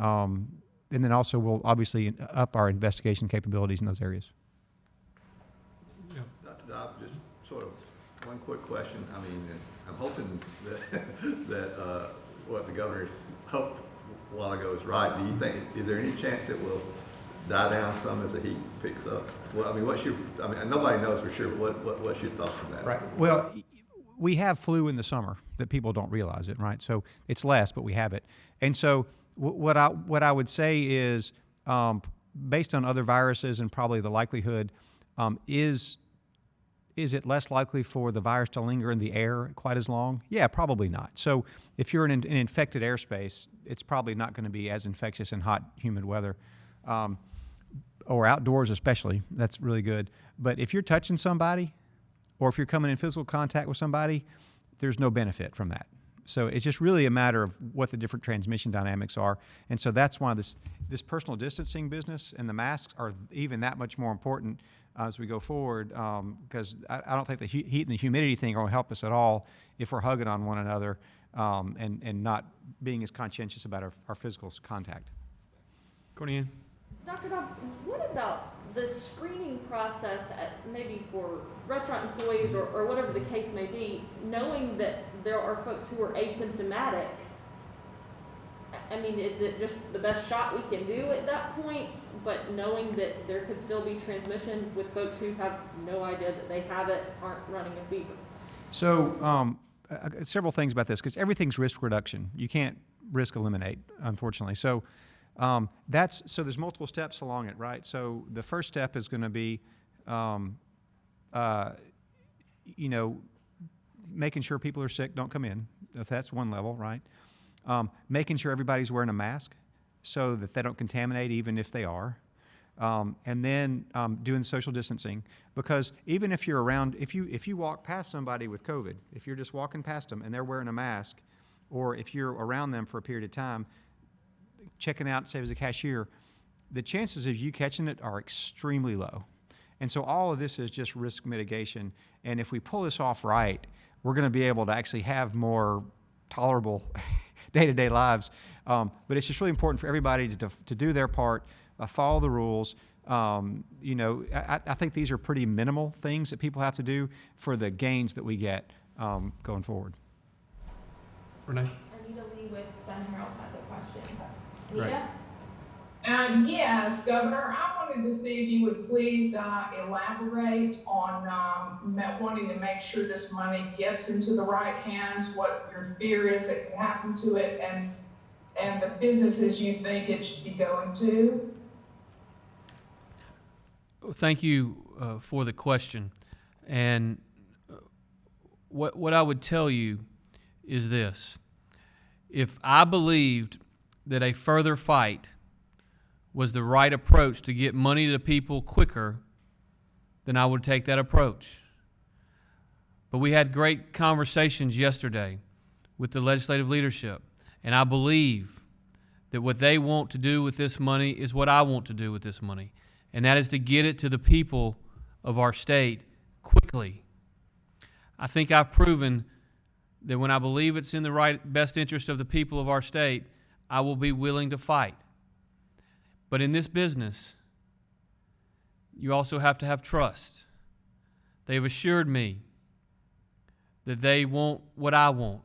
also we'll obviously up our investigation capabilities in those areas. Dr. Dobb, just sort of one quick question. I mean, I'm hoping that what the governor's hoped a while ago is right. Do you think, is there any chance it will die down some as the heat picks up? Well, I mean, nobody knows for sure, but what's your thoughts on that? Right. Well, we have flu in the summer that people don't realize it, right? So it's less, but we have it. And so what I would say is, based on other viruses and probably the likelihood, is it less likely for the virus to linger in the air quite as long? Yeah, probably not. So if you're in an infected airspace, it's probably not going to be as infectious in hot, humid weather. Or outdoors especially, that's really good. But if you're touching somebody, or if you're coming in physical contact with somebody, there's no benefit from that. So it's just really a matter of what the different transmission dynamics are. And so that's why this personal distancing business and the masks are even that much more important as we go forward, because I don't think the heat and the humidity thing are going to help us at all if we're hugging on one another and not being as conscientious about our physical contact. Cornelian. Dr. Dobbs, what about the screening process maybe for restaurant employees or whatever the case may be, knowing that there are folks who are asymptomatic? I mean, is it just the best shot we can do at that point, but knowing that there could still be transmission with folks who have no idea that they have it, aren't running a fever? So several things about this, because everything's risk reduction. You can't risk eliminate, unfortunately. So there's multiple steps along it, right? So the first step is going to be, making sure people are sick, don't come in. That's one level, right? Making sure everybody's wearing a mask so that they don't contaminate even if they are. And then doing social distancing, because even if you're around, if you walk past somebody with COVID, if you're just walking past them and they're wearing a mask, or if you're around them for a period of time, checking out, say as a cashier, the chances of you catching it are extremely low. And so all of this is just risk mitigation. And if we pull this off right, we're going to be able to actually have more tolerable day-to-day lives. But it's just really important for everybody to do their part, follow the rules. I think these are pretty minimal things that people have to do for the gains that we get going forward. Renee? Anita Lee with Sun Herald has a question. Right. Anita? Yes, Governor, I wanted to see if you would please elaborate on wanting to make sure this money gets into the right hands, what your fear is that can happen to it, and the businesses you think it should be going to. Thank you for the question. And what I would tell you is this. If I believed that a further fight was the right approach to get money to people quicker, then I would take that approach. But we had great conversations yesterday with the legislative leadership, and I believe that what they want to do with this money is what I want to do with this money, and that is to get it to the people of our state quickly. I think I've proven that when I believe it's in the best interest of the people of our state, I will be willing to fight. But in this business, you also have to have trust. They've assured me that they want what I want,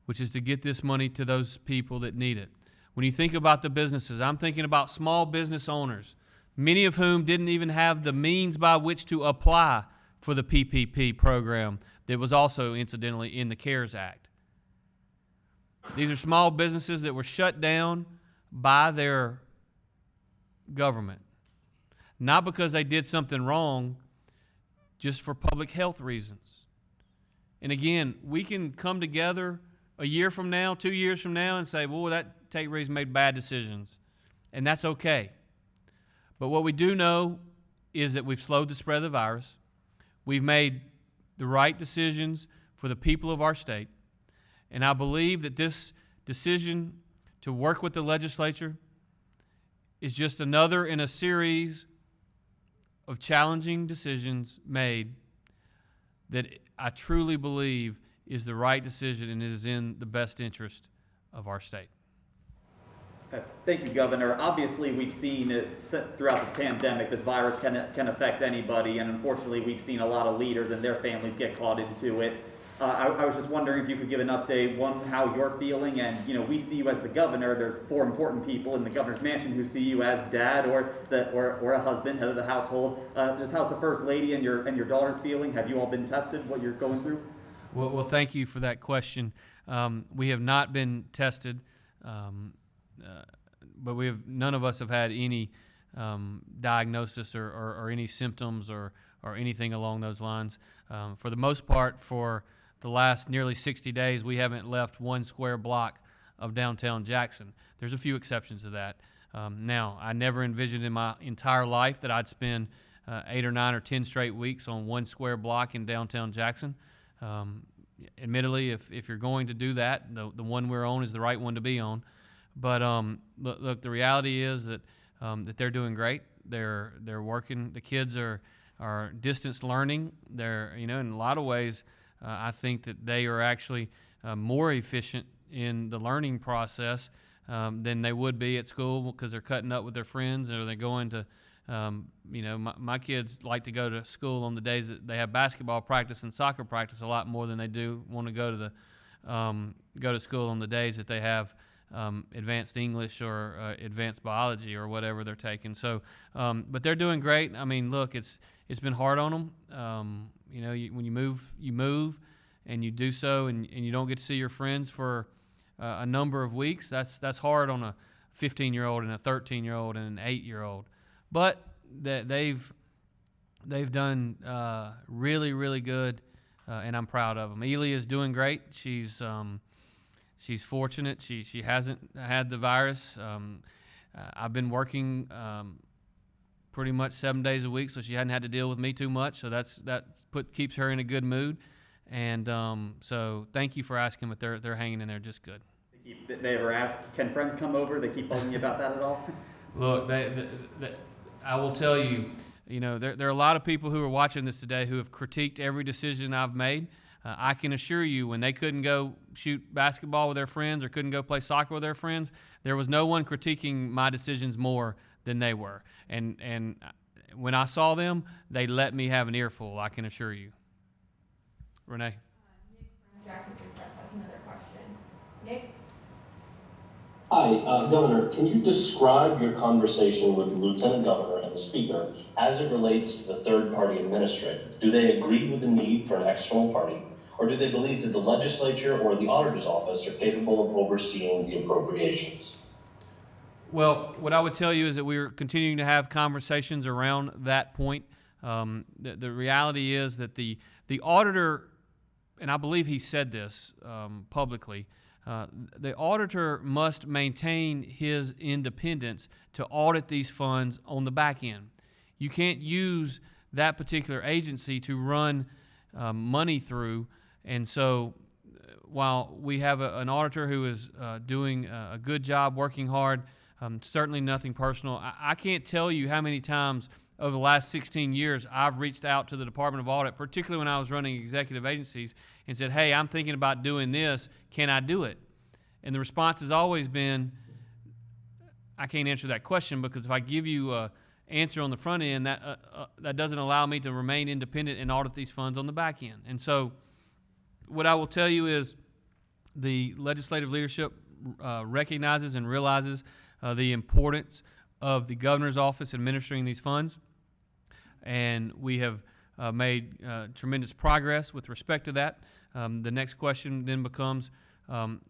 which is to get this money to those people that need it. When you think about the businesses, I'm thinking about small business owners, many of whom didn't even have the means by which to apply for the PPP program that was also incidentally in the CARES Act. These are small businesses that were shut down by their government, not because they did something wrong, just for public health reasons. And again, we can come together a year from now, 2 years from now, and say, well, that Tate Reeves made bad decisions. And that's okay. But what we do know is that we've slowed the spread of the virus. We've made the right decisions for the people of our state. And I believe that this decision to work with the legislature is just another in a series of challenging decisions made that I truly believe is the right decision and is in the best interest of our state. Thank you, Governor. Obviously, we've seen it throughout this pandemic, this virus can affect anybody, and unfortunately, we've seen a lot of leaders and their families get caught into it. I was just wondering if you could give an update, one, how you're feeling, and we see you as the governor. There's 4 important people in the governor's mansion who see you as dad or a husband, head of the household. Just how's the first lady and your daughters feeling? Have you all been tested? What you're going through? Well, thank you for that question. We have not been tested. But none of us have had any diagnosis or any symptoms or anything along those lines. For the most part, for the last nearly 60 days, we haven't left 1 square block of downtown Jackson. There's a few exceptions to that. Now, I never envisioned in my entire life that I'd spend 8 or 9 or 10 straight weeks on 1 square block in downtown Jackson. Admittedly, if you're going to do that, the one we're on is the right one to be on. But look, the reality is that they're doing great. They're working. The kids are distance learning. They're in a lot of ways. I think that they are actually more efficient in the learning process than they would be at school because they're cutting up with their friends or they're going to. My kids like to go to school on the days that they have basketball practice and soccer practice a lot more than they do want to go to school on the days that they have advanced English or advanced biology or whatever they're taking. So, but they're doing great. I mean, look, it's been hard on them. When you move, and you do so, and you don't get to see your friends for a number of weeks. That's hard on a 15-year-old and a 13-year-old and an 8-year-old. But they've done really, really good, and I'm proud of them. Ely is doing great. She's fortunate. She hasn't had the virus. I've been working pretty much 7 days a week, so she hadn't had to deal with me too much. So that keeps her in a good mood. And so thank you for asking, but they're hanging in there just good. They ever ask, can friends come over? They keep bugging you about that at all? Look, I will tell you, there are a lot of people who are watching this today who have critiqued every decision I've made. I can assure you, when they couldn't go shoot basketball with their friends or couldn't go play soccer with their friends, there was no one critiquing my decisions more than they were. And when I saw them, they let me have an earful, I can assure you. Renee? Nick from Jackson Free Press has another question. Nick? Hi, Governor, can you describe your conversation with the Lieutenant Governor and the Speaker as it relates to the third-party administrator? Do they agree with the need for an external party, or do they believe that the legislature or the auditor's office are capable of overseeing the appropriations? Well, what I would tell you is that we're continuing to have conversations around that point. The reality is that the auditor, and I believe he said this publicly, the auditor must maintain his independence to audit these funds on the back end. You can't use that particular agency to run money through. And so while we have an auditor who is doing a good job, working hard, certainly nothing personal, I can't tell you how many times over the last 16 years I've reached out to the Department of Audit, particularly when I was running executive agencies, and said, hey, I'm thinking about doing this. Can I do it? And the response has always been, I can't answer that question because if I give you an answer on the front end, that doesn't allow me to remain independent and audit these funds on the back end. And so what I will tell you is the legislative leadership recognizes and realizes the importance of the governor's office administering these funds. And we have made tremendous progress with respect to that. The next question then becomes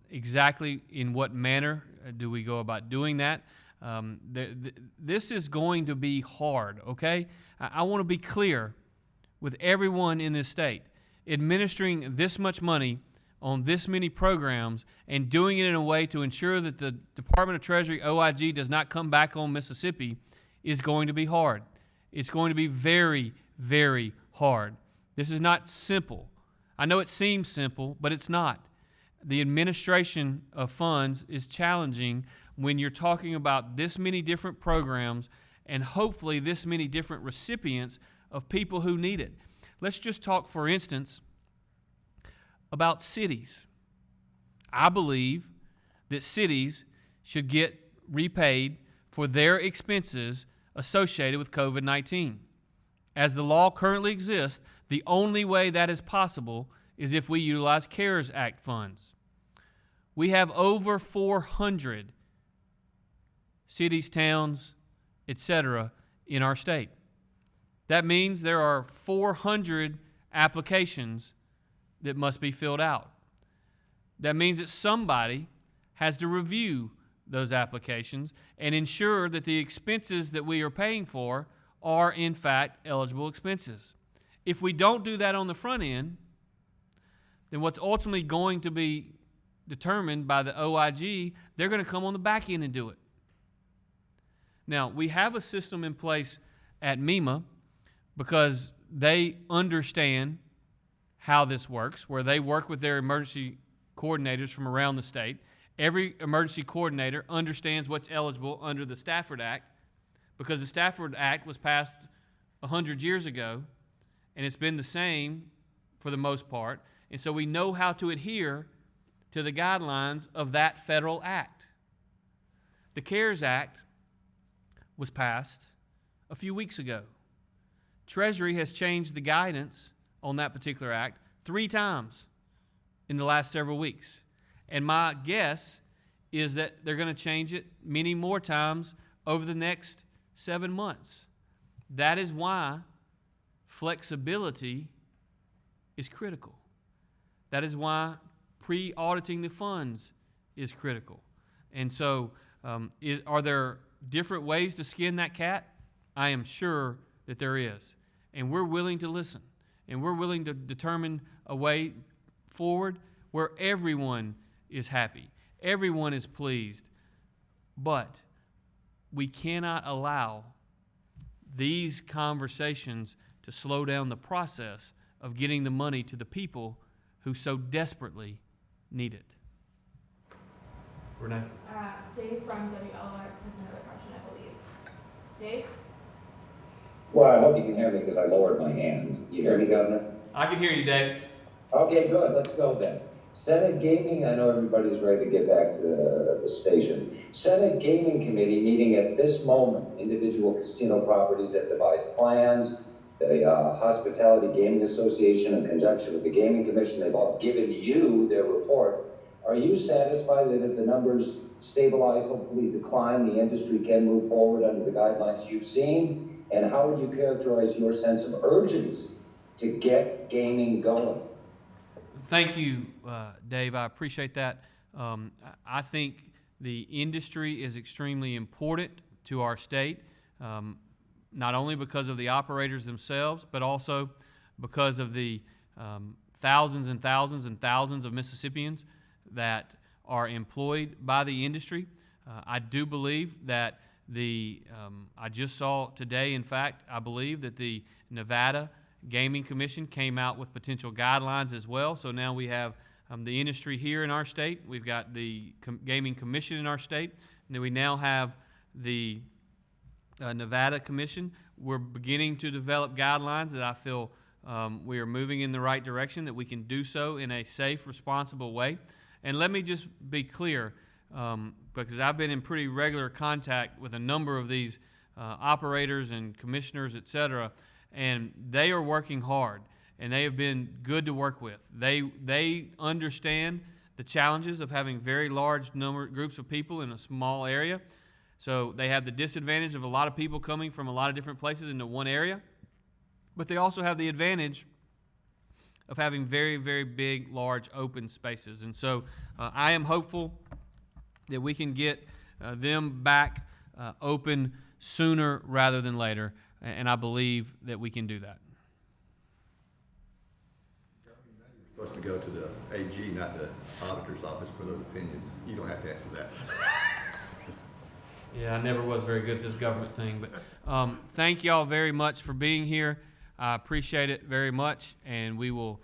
exactly in what manner do we go about doing that? This is going to be hard, okay? I want to be clear. with everyone in this state. Administering this much money on this many programs and doing it in a way to ensure that the Department of Treasury, OIG, does not come back on Mississippi is going to be hard. It's going to be very, very hard. This is not simple. I know it seems simple, but it's not. The administration of funds is challenging when you're talking about this many different programs and hopefully this many different recipients of people who need it. Let's just talk, for instance, about cities. I believe that cities should get repaid for their expenses associated with COVID-19. As the law currently exists, the only way that is possible is if we utilize CARES Act funds. We have over 400 cities, towns, etc. in our state. That means there are 400 applications that must be filled out. That means that somebody has to review those applications and ensure that the expenses that we are paying for are in fact eligible expenses. If we don't do that on the front end, then what's ultimately going to be determined by the OIG, they're going to come on the back end and do it. Now, we have a system in place at MEMA because they understand how this works, where they work with their emergency coordinators from around the state. Every emergency coordinator understands what's eligible under the Stafford Act because the Stafford Act was passed 100 years ago, and it's been the same for the most part. And so we know how to adhere to the guidelines of that federal act. The CARES Act was passed a few weeks ago. Treasury has changed the guidance on that particular act 3 times in the last several weeks. And my guess is that they're going to change it many more times over the next 7 months. That is why flexibility is critical. That is why pre-auditing the funds is critical. And so, are there different ways to skin that cat? I am sure that there is. And we're willing to listen. And we're willing to determine a way forward where everyone is happy, everyone is pleased. But we cannot allow these conversations to slow down the process of getting the money to the people who so desperately need it. Renee? Dave from WLOX has another question, I believe. Dave? Well, I hope you can hear me because I lowered my hand. You hear me, Governor? I can hear you, Dave. Okay, good. Let's go then. Senate Gaming, I know everybody's ready to get back to the station. Senate Gaming Committee meeting at this moment. Individual casino properties have devised plans. The Hospitality Gaming Association, in conjunction with the Gaming Commission, they've all given you their report. Are you satisfied that if the numbers stabilize, hopefully decline, the industry can move forward under the guidelines you've seen? And how would you characterize your sense of urgency to get gaming going? Thank you, Dave. I appreciate that. I think the industry is extremely important to our state, not only because of the operators themselves, but also because of the thousands and thousands and thousands of Mississippians that are employed by the industry. I do believe that I just saw today, in fact, I believe that the Nevada Gaming Commission came out with potential guidelines as well. So now we have the industry here in our state. We've got the Gaming Commission in our state. And then we now have the Nevada Commission. We're beginning to develop guidelines that I feel we are moving in the right direction, that we can do so in a safe, responsible way. And let me just be clear, because I've been in pretty regular contact with a number of these operators and commissioners, et cetera, and they are working hard, and they have been good to work with. They understand the challenges of having very large groups of people in a small area. So they have the disadvantage of a lot of people coming from a lot of different places into one area, but they also have the advantage of having very, very big, large, open spaces. And so I am hopeful that we can get them back open sooner rather than later, and I believe that we can do that. Supposed to go to the AG, not the auditor's office for those opinions. You don't have to answer that. Yeah, I never was very good at this government thing, but thank y'all very much for being here. I appreciate it very much, and we will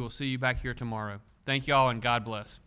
see you back here tomorrow. Thank y'all, and God bless.